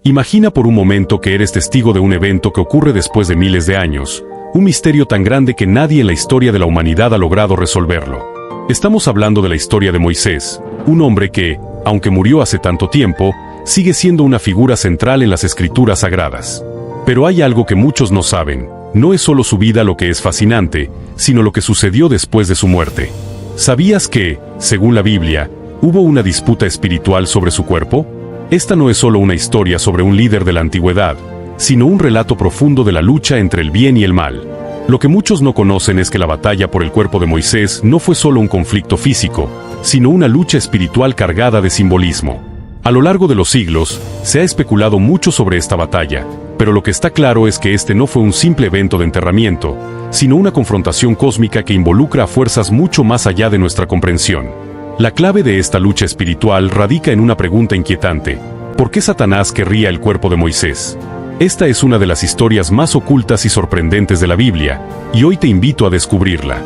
Imagina por un momento que eres testigo de un evento que ocurre después de miles de años, un misterio tan grande que nadie en la historia de la humanidad ha logrado resolverlo. Estamos hablando de la historia de Moisés, un hombre que, aunque murió hace tanto tiempo, sigue siendo una figura central en las escrituras sagradas. Pero hay algo que muchos no saben, no es solo su vida lo que es fascinante, sino lo que sucedió después de su muerte. ¿Sabías que, según la Biblia, hubo una disputa espiritual sobre su cuerpo? Esta no es solo una historia sobre un líder de la antigüedad, sino un relato profundo de la lucha entre el bien y el mal. Lo que muchos no conocen es que la batalla por el cuerpo de Moisés no fue solo un conflicto físico, sino una lucha espiritual cargada de simbolismo. A lo largo de los siglos, se ha especulado mucho sobre esta batalla, pero lo que está claro es que este no fue un simple evento de enterramiento, sino una confrontación cósmica que involucra a fuerzas mucho más allá de nuestra comprensión. La clave de esta lucha espiritual radica en una pregunta inquietante: ¿por qué Satanás querría el cuerpo de Moisés? Esta es una de las historias más ocultas y sorprendentes de la Biblia, y hoy te invito a descubrirla.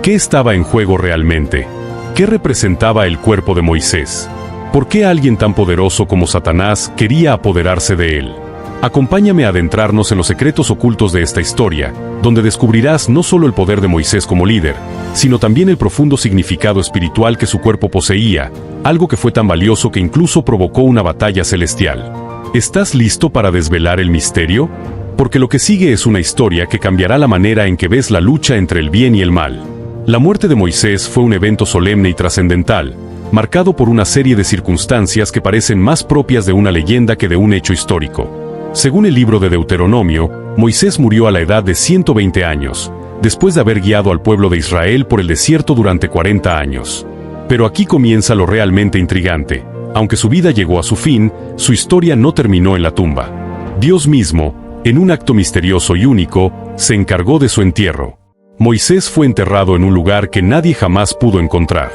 ¿Qué estaba en juego realmente? ¿Qué representaba el cuerpo de Moisés? ¿Por qué alguien tan poderoso como Satanás quería apoderarse de él? Acompáñame a adentrarnos en los secretos ocultos de esta historia, donde descubrirás no solo el poder de Moisés como líder, sino también el profundo significado espiritual que su cuerpo poseía, algo que fue tan valioso que incluso provocó una batalla celestial. ¿Estás listo para desvelar el misterio? Porque lo que sigue es una historia que cambiará la manera en que ves la lucha entre el bien y el mal. La muerte de Moisés fue un evento solemne y trascendental, marcado por una serie de circunstancias que parecen más propias de una leyenda que de un hecho histórico. Según el libro de Deuteronomio, Moisés murió a la edad de 120 años, después de haber guiado al pueblo de Israel por el desierto durante 40 años. Pero aquí comienza lo realmente intrigante. Aunque su vida llegó a su fin, su historia no terminó en la tumba. Dios mismo, en un acto misterioso y único, se encargó de su entierro. Moisés fue enterrado en un lugar que nadie jamás pudo encontrar.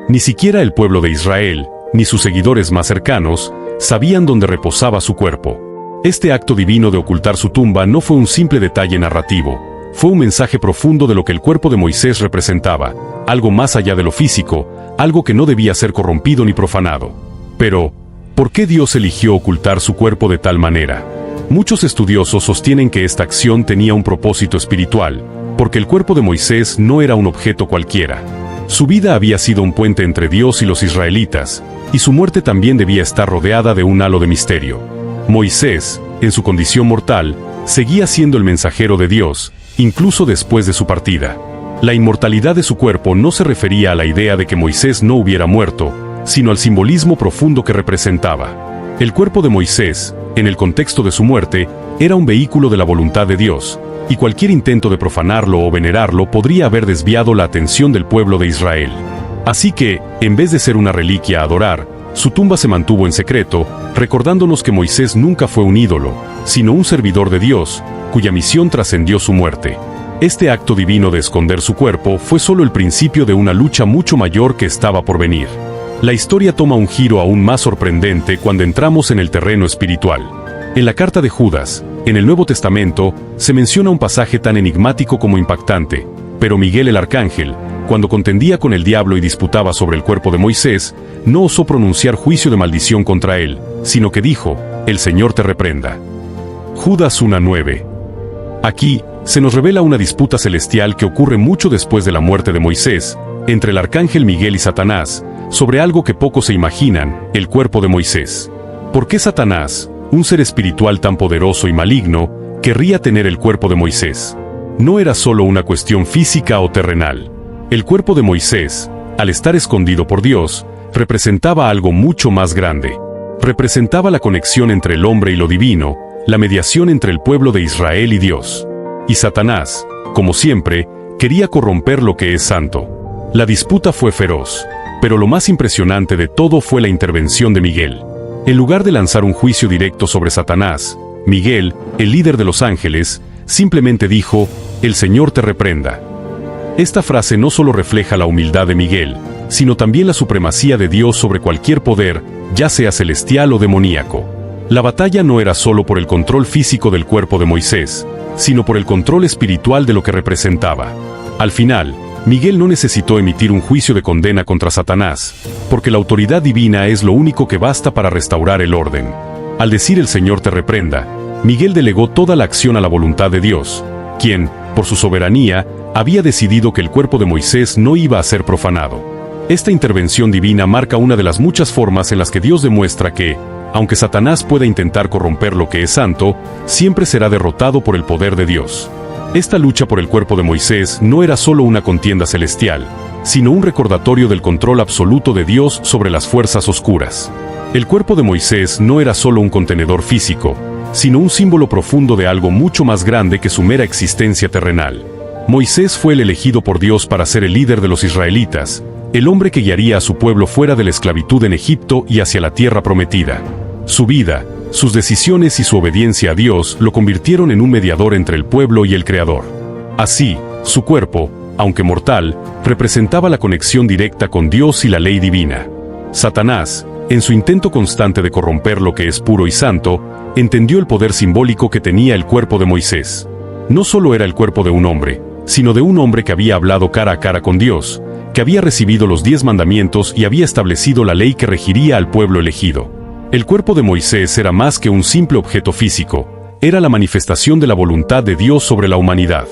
Ni siquiera el pueblo de Israel, ni sus seguidores más cercanos, sabían dónde reposaba su cuerpo. Este acto divino de ocultar su tumba no fue un simple detalle narrativo, fue un mensaje profundo de lo que el cuerpo de Moisés representaba, algo más allá de lo físico, algo que no debía ser corrompido ni profanado. Pero, ¿por qué Dios eligió ocultar su cuerpo de tal manera? Muchos estudiosos sostienen que esta acción tenía un propósito espiritual, porque el cuerpo de Moisés no era un objeto cualquiera. Su vida había sido un puente entre Dios y los israelitas, y su muerte también debía estar rodeada de un halo de misterio. Moisés, en su condición mortal, seguía siendo el mensajero de Dios, incluso después de su partida. La inmortalidad de su cuerpo no se refería a la idea de que Moisés no hubiera muerto, sino al simbolismo profundo que representaba. El cuerpo de Moisés, en el contexto de su muerte, era un vehículo de la voluntad de Dios, y cualquier intento de profanarlo o venerarlo podría haber desviado la atención del pueblo de Israel. Así que, en vez de ser una reliquia a adorar, su tumba se mantuvo en secreto, recordándonos que Moisés nunca fue un ídolo, sino un servidor de Dios, cuya misión trascendió su muerte. Este acto divino de esconder su cuerpo fue solo el principio de una lucha mucho mayor que estaba por venir. La historia toma un giro aún más sorprendente cuando entramos en el terreno espiritual. En la carta de Judas, en el Nuevo Testamento, se menciona un pasaje tan enigmático como impactante, pero Miguel el arcángel, cuando contendía con el diablo y disputaba sobre el cuerpo de Moisés, no osó pronunciar juicio de maldición contra él, sino que dijo: «El Señor te reprenda». Judas 1:9. Aquí, se nos revela una disputa celestial que ocurre mucho después de la muerte de Moisés, entre el arcángel Miguel y Satanás, sobre algo que pocos se imaginan: el cuerpo de Moisés. ¿Por qué Satanás, un ser espiritual tan poderoso y maligno, querría tener el cuerpo de Moisés? No era solo una cuestión física o terrenal. El cuerpo de Moisés, al estar escondido por Dios, representaba algo mucho más grande. Representaba la conexión entre el hombre y lo divino, la mediación entre el pueblo de Israel y Dios. Y Satanás, como siempre, quería corromper lo que es santo. La disputa fue feroz, pero lo más impresionante de todo fue la intervención de Miguel. En lugar de lanzar un juicio directo sobre Satanás, Miguel, el líder de los ángeles, simplemente dijo: «El Señor te reprenda». Esta frase no solo refleja la humildad de Miguel, sino también la supremacía de Dios sobre cualquier poder, ya sea celestial o demoníaco. La batalla no era solo por el control físico del cuerpo de Moisés, sino por el control espiritual de lo que representaba. Al final, Miguel no necesitó emitir un juicio de condena contra Satanás, porque la autoridad divina es lo único que basta para restaurar el orden. Al decir el Señor te reprenda, Miguel delegó toda la acción a la voluntad de Dios, quien, por su soberanía, había decidido que el cuerpo de Moisés no iba a ser profanado. Esta intervención divina marca una de las muchas formas en las que Dios demuestra que, aunque Satanás pueda intentar corromper lo que es santo, siempre será derrotado por el poder de Dios. Esta lucha por el cuerpo de Moisés no era solo una contienda celestial, sino un recordatorio del control absoluto de Dios sobre las fuerzas oscuras. El cuerpo de Moisés no era solo un contenedor físico, sino un símbolo profundo de algo mucho más grande que su mera existencia terrenal. Moisés fue el elegido por Dios para ser el líder de los israelitas, el hombre que guiaría a su pueblo fuera de la esclavitud en Egipto y hacia la tierra prometida. Su vida, sus decisiones y su obediencia a Dios lo convirtieron en un mediador entre el pueblo y el Creador. Así, su cuerpo, aunque mortal, representaba la conexión directa con Dios y la ley divina. Satanás, en su intento constante de corromper lo que es puro y santo, entendió el poder simbólico que tenía el cuerpo de Moisés. No solo era el cuerpo de un hombre, sino de un hombre que había hablado cara a cara con Dios, que había recibido los 10 mandamientos y había establecido la ley que regiría al pueblo elegido. El cuerpo de Moisés era más que un simple objeto físico, era la manifestación de la voluntad de Dios sobre la humanidad.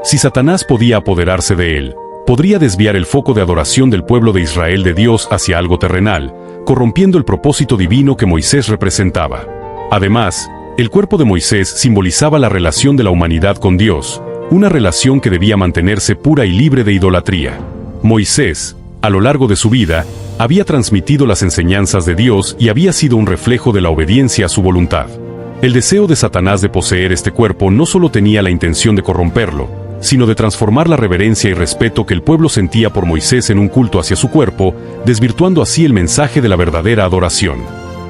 Si Satanás podía apoderarse de él, podría desviar el foco de adoración del pueblo de Israel de Dios hacia algo terrenal, corrompiendo el propósito divino que Moisés representaba. Además, el cuerpo de Moisés simbolizaba la relación de la humanidad con Dios, una relación que debía mantenerse pura y libre de idolatría. Moisés, a lo largo de su vida, había transmitido las enseñanzas de Dios y había sido un reflejo de la obediencia a su voluntad. El deseo de Satanás de poseer este cuerpo no solo tenía la intención de corromperlo, sino de transformar la reverencia y respeto que el pueblo sentía por Moisés en un culto hacia su cuerpo, desvirtuando así el mensaje de la verdadera adoración.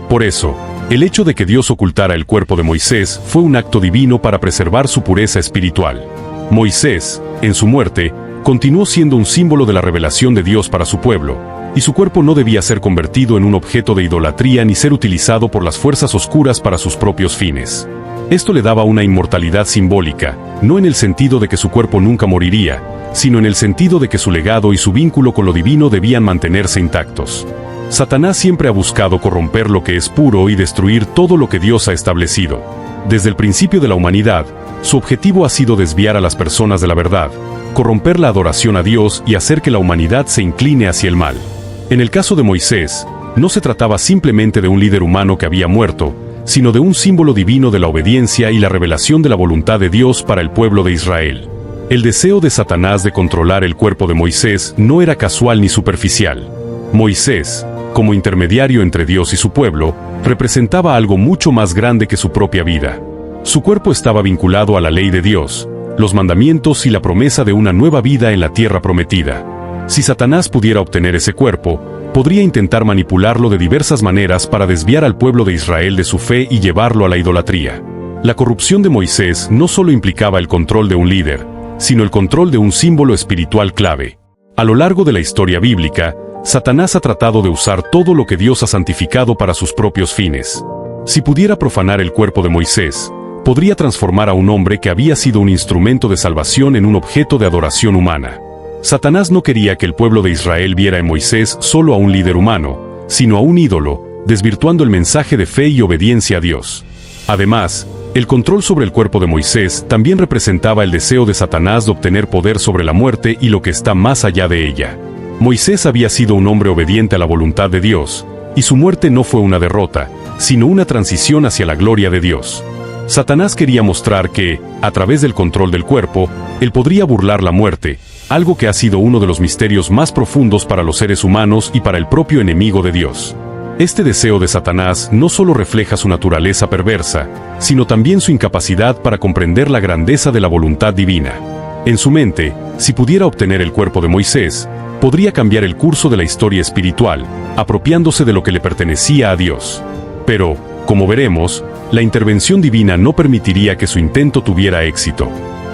Por eso, el hecho de que Dios ocultara el cuerpo de Moisés fue un acto divino para preservar su pureza espiritual. Moisés, en su muerte, continuó siendo un símbolo de la revelación de Dios para su pueblo, y su cuerpo no debía ser convertido en un objeto de idolatría ni ser utilizado por las fuerzas oscuras para sus propios fines. Esto le daba una inmortalidad simbólica, no en el sentido de que su cuerpo nunca moriría, sino en el sentido de que su legado y su vínculo con lo divino debían mantenerse intactos. Satanás siempre ha buscado corromper lo que es puro y destruir todo lo que Dios ha establecido. Desde el principio de la humanidad, su objetivo ha sido desviar a las personas de la verdad, corromper la adoración a Dios y hacer que la humanidad se incline hacia el mal. En el caso de Moisés, no se trataba simplemente de un líder humano que había muerto, sino de un símbolo divino de la obediencia y la revelación de la voluntad de Dios para el pueblo de Israel. El deseo de Satanás de controlar el cuerpo de Moisés no era casual ni superficial. Moisés, como intermediario entre Dios y su pueblo, representaba algo mucho más grande que su propia vida. Su cuerpo estaba vinculado a la ley de Dios, los mandamientos y la promesa de una nueva vida en la tierra prometida. Si Satanás pudiera obtener ese cuerpo, podría intentar manipularlo de diversas maneras para desviar al pueblo de Israel de su fe y llevarlo a la idolatría. La corrupción de Moisés no solo implicaba el control de un líder, sino el control de un símbolo espiritual clave. A lo largo de la historia bíblica, Satanás ha tratado de usar todo lo que Dios ha santificado para sus propios fines. Si pudiera profanar el cuerpo de Moisés, podría transformar a un hombre que había sido un instrumento de salvación en un objeto de adoración humana. Satanás no quería que el pueblo de Israel viera en Moisés solo a un líder humano, sino a un ídolo, desvirtuando el mensaje de fe y obediencia a Dios. Además, el control sobre el cuerpo de Moisés también representaba el deseo de Satanás de obtener poder sobre la muerte y lo que está más allá de ella. Moisés había sido un hombre obediente a la voluntad de Dios, y su muerte no fue una derrota, sino una transición hacia la gloria de Dios. Satanás quería mostrar que, a través del control del cuerpo, él podría burlar la muerte, algo que ha sido uno de los misterios más profundos para los seres humanos y para el propio enemigo de Dios. Este deseo de Satanás no solo refleja su naturaleza perversa, sino también su incapacidad para comprender la grandeza de la voluntad divina. En su mente, si pudiera obtener el cuerpo de Moisés, podría cambiar el curso de la historia espiritual, apropiándose de lo que le pertenecía a Dios. Pero, como veremos, la intervención divina no permitiría que su intento tuviera éxito.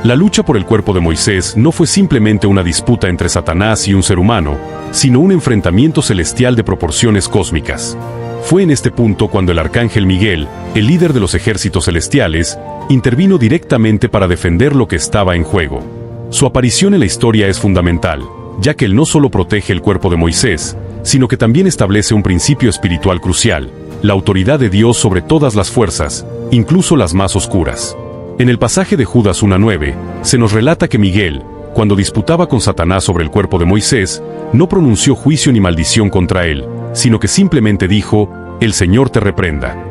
La lucha por el cuerpo de Moisés no fue simplemente una disputa entre Satanás y un ser humano, sino un enfrentamiento celestial de proporciones cósmicas. Fue en este punto cuando el arcángel Miguel, el líder de los ejércitos celestiales, intervino directamente para defender lo que estaba en juego. Su aparición en la historia es fundamental, ya que él no solo protege el cuerpo de Moisés, sino que también establece un principio espiritual crucial, la autoridad de Dios sobre todas las fuerzas, incluso las más oscuras. En el pasaje de Judas 1:9, se nos relata que Miguel, cuando disputaba con Satanás sobre el cuerpo de Moisés, no pronunció juicio ni maldición contra él, sino que simplemente dijo: «El Señor te reprenda».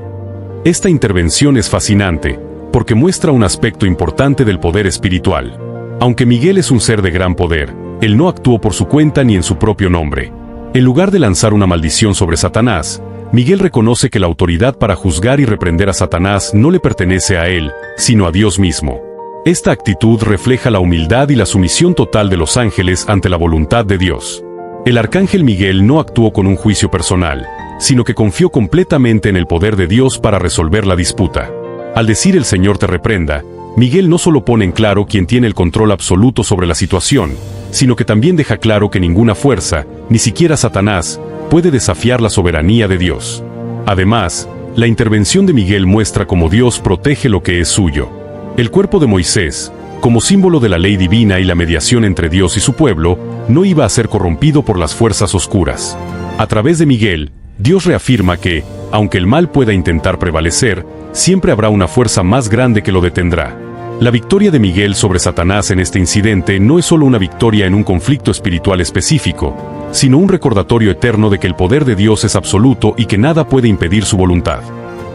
Esta intervención es fascinante, porque muestra un aspecto importante del poder espiritual. Aunque Miguel es un ser de gran poder, él no actuó por su cuenta ni en su propio nombre. En lugar de lanzar una maldición sobre Satanás, Miguel reconoce que la autoridad para juzgar y reprender a Satanás no le pertenece a él, sino a Dios mismo. Esta actitud refleja la humildad y la sumisión total de los ángeles ante la voluntad de Dios. El arcángel Miguel no actuó con un juicio personal, sino que confió completamente en el poder de Dios para resolver la disputa. Al decir «el Señor te reprenda», Miguel no solo pone en claro quién tiene el control absoluto sobre la situación, sino que también deja claro que ninguna fuerza, ni siquiera Satanás, puede desafiar la soberanía de Dios. Además, la intervención de Miguel muestra cómo Dios protege lo que es suyo. El cuerpo de Moisés, como símbolo de la ley divina y la mediación entre Dios y su pueblo, no iba a ser corrompido por las fuerzas oscuras. A través de Miguel, Dios reafirma que, aunque el mal pueda intentar prevalecer, siempre habrá una fuerza más grande que lo detendrá. La victoria de Miguel sobre Satanás en este incidente no es solo una victoria en un conflicto espiritual específico, sino un recordatorio eterno de que el poder de Dios es absoluto y que nada puede impedir su voluntad.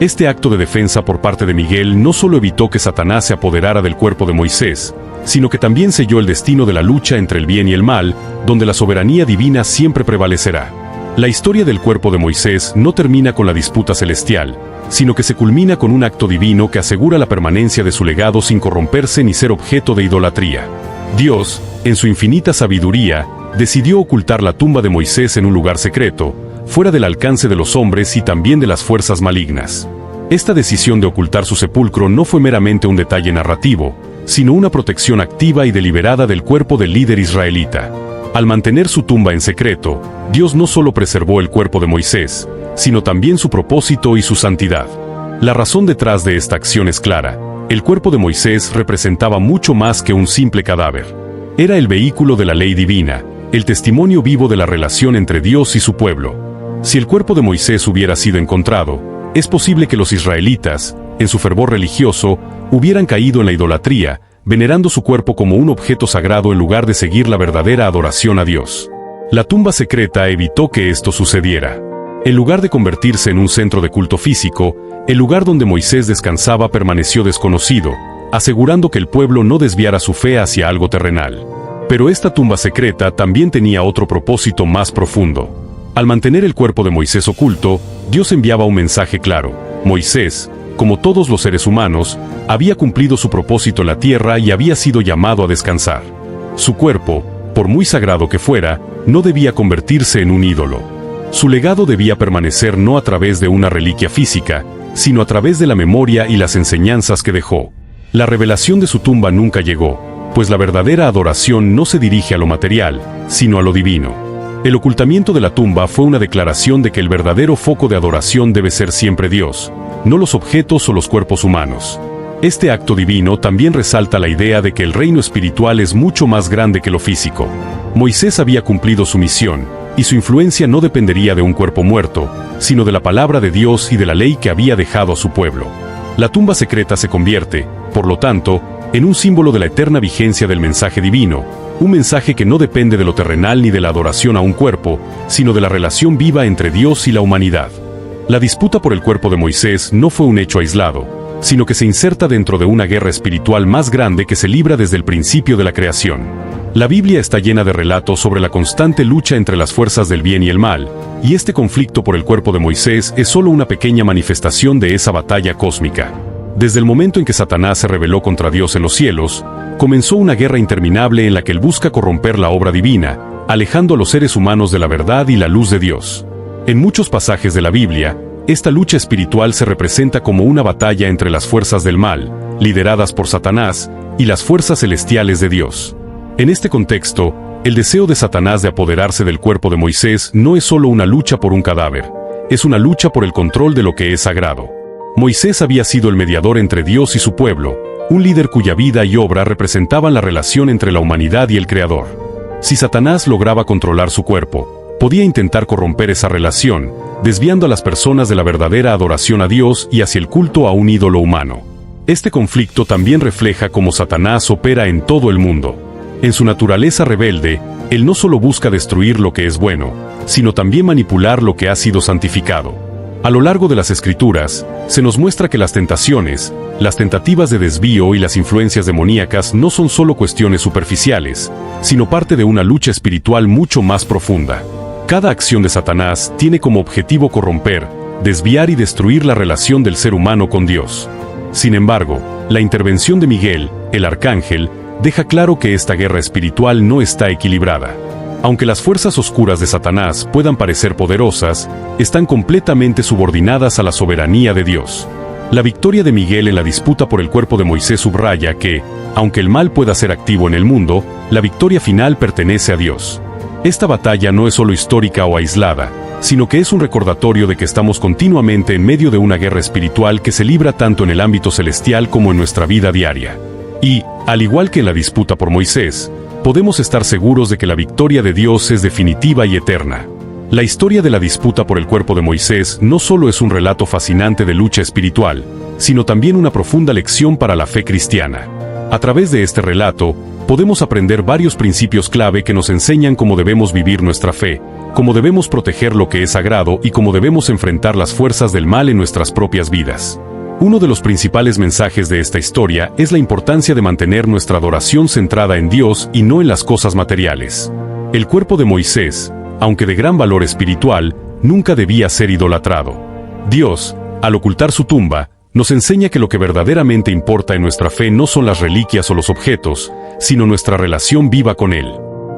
Este acto de defensa por parte de Miguel no solo evitó que Satanás se apoderara del cuerpo de Moisés, sino que también selló el destino de la lucha entre el bien y el mal, donde la soberanía divina siempre prevalecerá. La historia del cuerpo de Moisés no termina con la disputa celestial, sino que se culmina con un acto divino que asegura la permanencia de su legado sin corromperse ni ser objeto de idolatría. Dios, en su infinita sabiduría, decidió ocultar la tumba de Moisés en un lugar secreto, fuera del alcance de los hombres y también de las fuerzas malignas. Esta decisión de ocultar su sepulcro no fue meramente un detalle narrativo, sino una protección activa y deliberada del cuerpo del líder israelita. Al mantener su tumba en secreto, Dios no solo preservó el cuerpo de Moisés, sino también su propósito y su santidad. La razón detrás de esta acción es clara: el cuerpo de Moisés representaba mucho más que un simple cadáver. Era el vehículo de la ley divina, el testimonio vivo de la relación entre Dios y su pueblo. Si el cuerpo de Moisés hubiera sido encontrado, es posible que los israelitas, en su fervor religioso, hubieran caído en la idolatría, venerando su cuerpo como un objeto sagrado en lugar de seguir la verdadera adoración a Dios. La tumba secreta evitó que esto sucediera. En lugar de convertirse en un centro de culto físico, el lugar donde Moisés descansaba permaneció desconocido, asegurando que el pueblo no desviara su fe hacia algo terrenal. Pero esta tumba secreta también tenía otro propósito más profundo. Al mantener el cuerpo de Moisés oculto, Dios enviaba un mensaje claro: Moisés, como todos los seres humanos, había cumplido su propósito en la tierra y había sido llamado a descansar. Su cuerpo, por muy sagrado que fuera, no debía convertirse en un ídolo. Su legado debía permanecer no a través de una reliquia física, sino a través de la memoria y las enseñanzas que dejó. La revelación de su tumba nunca llegó, pues la verdadera adoración no se dirige a lo material, sino a lo divino. El ocultamiento de la tumba fue una declaración de que el verdadero foco de adoración debe ser siempre Dios, no los objetos o los cuerpos humanos. Este acto divino también resalta la idea de que el reino espiritual es mucho más grande que lo físico. Moisés había cumplido su misión, y su influencia no dependería de un cuerpo muerto, sino de la palabra de Dios y de la ley que había dejado a su pueblo. La tumba secreta se convierte, por lo tanto, en un símbolo de la eterna vigencia del mensaje divino, un mensaje que no depende de lo terrenal ni de la adoración a un cuerpo, sino de la relación viva entre Dios y la humanidad. La disputa por el cuerpo de Moisés no fue un hecho aislado, sino que se inserta dentro de una guerra espiritual más grande que se libra desde el principio de la creación. La Biblia está llena de relatos sobre la constante lucha entre las fuerzas del bien y el mal, y este conflicto por el cuerpo de Moisés es solo una pequeña manifestación de esa batalla cósmica. Desde el momento en que Satanás se rebeló contra Dios en los cielos, comenzó una guerra interminable en la que él busca corromper la obra divina, alejando a los seres humanos de la verdad y la luz de Dios. En muchos pasajes de la Biblia, esta lucha espiritual se representa como una batalla entre las fuerzas del mal, lideradas por Satanás, y las fuerzas celestiales de Dios. En este contexto, el deseo de Satanás de apoderarse del cuerpo de Moisés no es solo una lucha por un cadáver, es una lucha por el control de lo que es sagrado. Moisés había sido el mediador entre Dios y su pueblo, un líder cuya vida y obra representaban la relación entre la humanidad y el Creador. Si Satanás lograba controlar su cuerpo, podía intentar corromper esa relación, desviando a las personas de la verdadera adoración a Dios y hacia el culto a un ídolo humano. Este conflicto también refleja cómo Satanás opera en todo el mundo. En su naturaleza rebelde, él no solo busca destruir lo que es bueno, sino también manipular lo que ha sido santificado. A lo largo de las Escrituras, se nos muestra que las tentaciones, las tentativas de desvío y las influencias demoníacas no son solo cuestiones superficiales, sino parte de una lucha espiritual mucho más profunda. Cada acción de Satanás tiene como objetivo corromper, desviar y destruir la relación del ser humano con Dios. Sin embargo, la intervención de Miguel, el arcángel, deja claro que esta guerra espiritual no está equilibrada. Aunque las fuerzas oscuras de Satanás puedan parecer poderosas, están completamente subordinadas a la soberanía de Dios. La victoria de Miguel en la disputa por el cuerpo de Moisés subraya que, aunque el mal pueda ser activo en el mundo, la victoria final pertenece a Dios. Esta batalla no es solo histórica o aislada, sino que es un recordatorio de que estamos continuamente en medio de una guerra espiritual que se libra tanto en el ámbito celestial como en nuestra vida diaria. Y, al igual que en la disputa por Moisés, podemos estar seguros de que la victoria de Dios es definitiva y eterna. La historia de la disputa por el cuerpo de Moisés no solo es un relato fascinante de lucha espiritual, sino también una profunda lección para la fe cristiana. A través de este relato, podemos aprender varios principios clave que nos enseñan cómo debemos vivir nuestra fe, cómo debemos proteger lo que es sagrado y cómo debemos enfrentar las fuerzas del mal en nuestras propias vidas. Uno de los principales mensajes de esta historia es la importancia de mantener nuestra adoración centrada en Dios y no en las cosas materiales. El cuerpo de Moisés, aunque de gran valor espiritual, nunca debía ser idolatrado. Dios, al ocultar su tumba, nos enseña que lo que verdaderamente importa en nuestra fe no son las reliquias o los objetos, sino nuestra relación viva con Él.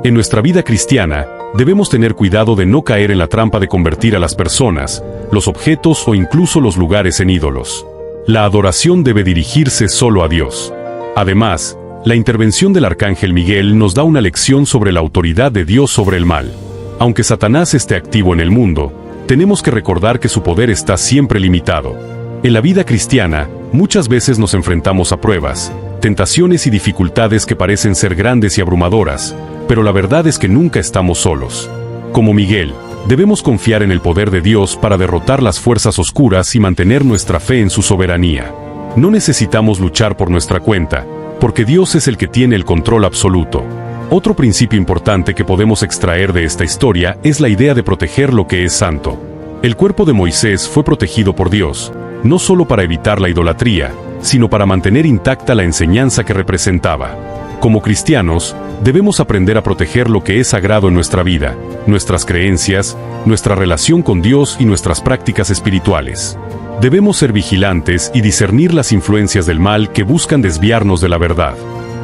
En nuestra vida cristiana, debemos tener cuidado de no caer en la trampa de convertir a las personas, los objetos o incluso los lugares en ídolos. La adoración debe dirigirse solo a Dios. Además, la intervención del arcángel Miguel nos da una lección sobre la autoridad de Dios sobre el mal. Aunque Satanás esté activo en el mundo, tenemos que recordar que su poder está siempre limitado. En la vida cristiana, muchas veces nos enfrentamos a pruebas, tentaciones y dificultades que parecen ser grandes y abrumadoras, pero la verdad es que nunca estamos solos. Como Miguel, debemos confiar en el poder de Dios para derrotar las fuerzas oscuras y mantener nuestra fe en su soberanía. No necesitamos luchar por nuestra cuenta, porque Dios es el que tiene el control absoluto. Otro principio importante que podemos extraer de esta historia es la idea de proteger lo que es santo. El cuerpo de Moisés fue protegido por Dios, no solo para evitar la idolatría, sino para mantener intacta la enseñanza que representaba. Como cristianos, debemos aprender a proteger lo que es sagrado en nuestra vida, nuestras creencias, nuestra relación con Dios y nuestras prácticas espirituales. Debemos ser vigilantes y discernir las influencias del mal que buscan desviarnos de la verdad.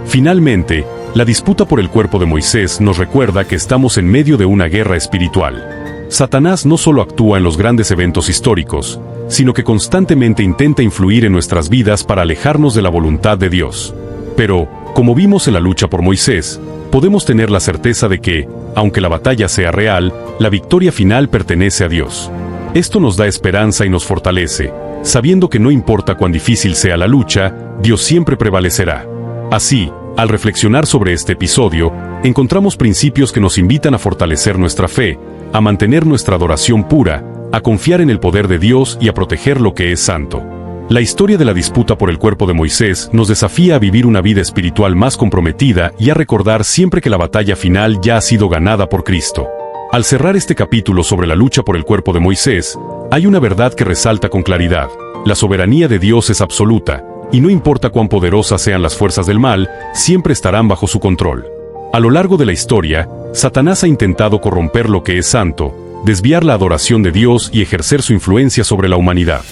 Finalmente, la disputa por el cuerpo de Moisés nos recuerda que estamos en medio de una guerra espiritual. Satanás no solo actúa en los grandes eventos históricos, sino que constantemente intenta influir en nuestras vidas para alejarnos de la voluntad de Dios. Pero, como vimos en la lucha por Moisés, podemos tener la certeza de que, aunque la batalla sea real, la victoria final pertenece a Dios. Esto nos da esperanza y nos fortalece, sabiendo que no importa cuán difícil sea la lucha, Dios siempre prevalecerá. Así, al reflexionar sobre este episodio, encontramos principios que nos invitan a fortalecer nuestra fe, a mantener nuestra adoración pura, a confiar en el poder de Dios y a proteger lo que es santo. La historia de la disputa por el cuerpo de Moisés nos desafía a vivir una vida espiritual más comprometida y a recordar siempre que la batalla final ya ha sido ganada por Cristo. Al cerrar este capítulo sobre la lucha por el cuerpo de Moisés, hay una verdad que resalta con claridad: la soberanía de Dios es absoluta, y no importa cuán poderosas sean las fuerzas del mal, siempre estarán bajo su control. A lo largo de la historia, Satanás ha intentado corromper lo que es santo, desviar la adoración de Dios y ejercer su influencia sobre la humanidad.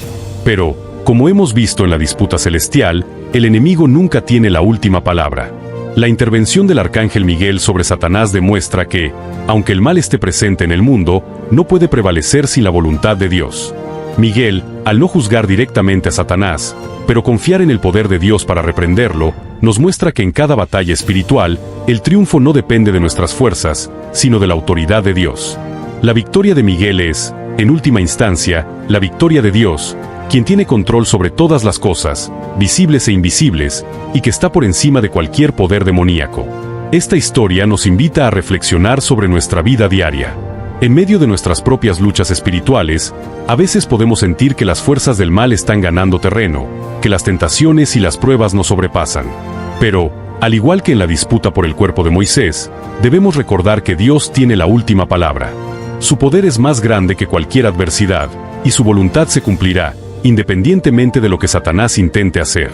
Pero, como hemos visto en la disputa celestial, el enemigo nunca tiene la última palabra. La intervención del arcángel Miguel sobre Satanás demuestra que, aunque el mal esté presente en el mundo, no puede prevalecer sin la voluntad de Dios. Miguel, al no juzgar directamente a Satanás, pero confiar en el poder de Dios para reprenderlo, nos muestra que en cada batalla espiritual, el triunfo no depende de nuestras fuerzas, sino de la autoridad de Dios. La victoria de Miguel es, en última instancia, la victoria de Dios, quien tiene control sobre todas las cosas, visibles e invisibles, y que está por encima de cualquier poder demoníaco. Esta historia nos invita a reflexionar sobre nuestra vida diaria. En medio de nuestras propias luchas espirituales, a veces podemos sentir que las fuerzas del mal están ganando terreno, que las tentaciones y las pruebas nos sobrepasan. Pero, al igual que en la disputa por el cuerpo de Moisés, debemos recordar que Dios tiene la última palabra. Su poder es más grande que cualquier adversidad, y su voluntad se cumplirá, independientemente de lo que Satanás intente hacer.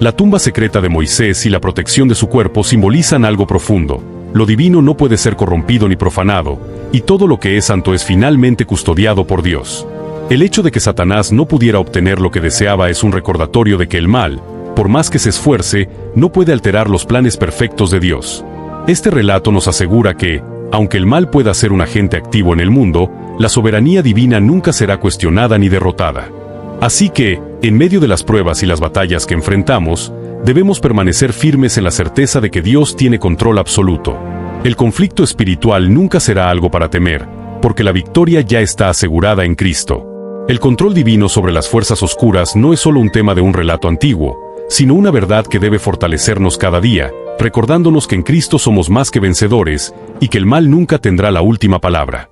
La tumba secreta de Moisés y la protección de su cuerpo simbolizan algo profundo. Lo divino no puede ser corrompido ni profanado, y todo lo que es santo es finalmente custodiado por Dios. El hecho de que Satanás no pudiera obtener lo que deseaba es un recordatorio de que el mal, por más que se esfuerce, no puede alterar los planes perfectos de Dios. Este relato nos asegura que, aunque el mal pueda ser un agente activo en el mundo, la soberanía divina nunca será cuestionada ni derrotada. Así que, en medio de las pruebas y las batallas que enfrentamos, debemos permanecer firmes en la certeza de que Dios tiene control absoluto. El conflicto espiritual nunca será algo para temer, porque la victoria ya está asegurada en Cristo. El control divino sobre las fuerzas oscuras no es solo un tema de un relato antiguo, sino una verdad que debe fortalecernos cada día, recordándonos que en Cristo somos más que vencedores, y que el mal nunca tendrá la última palabra.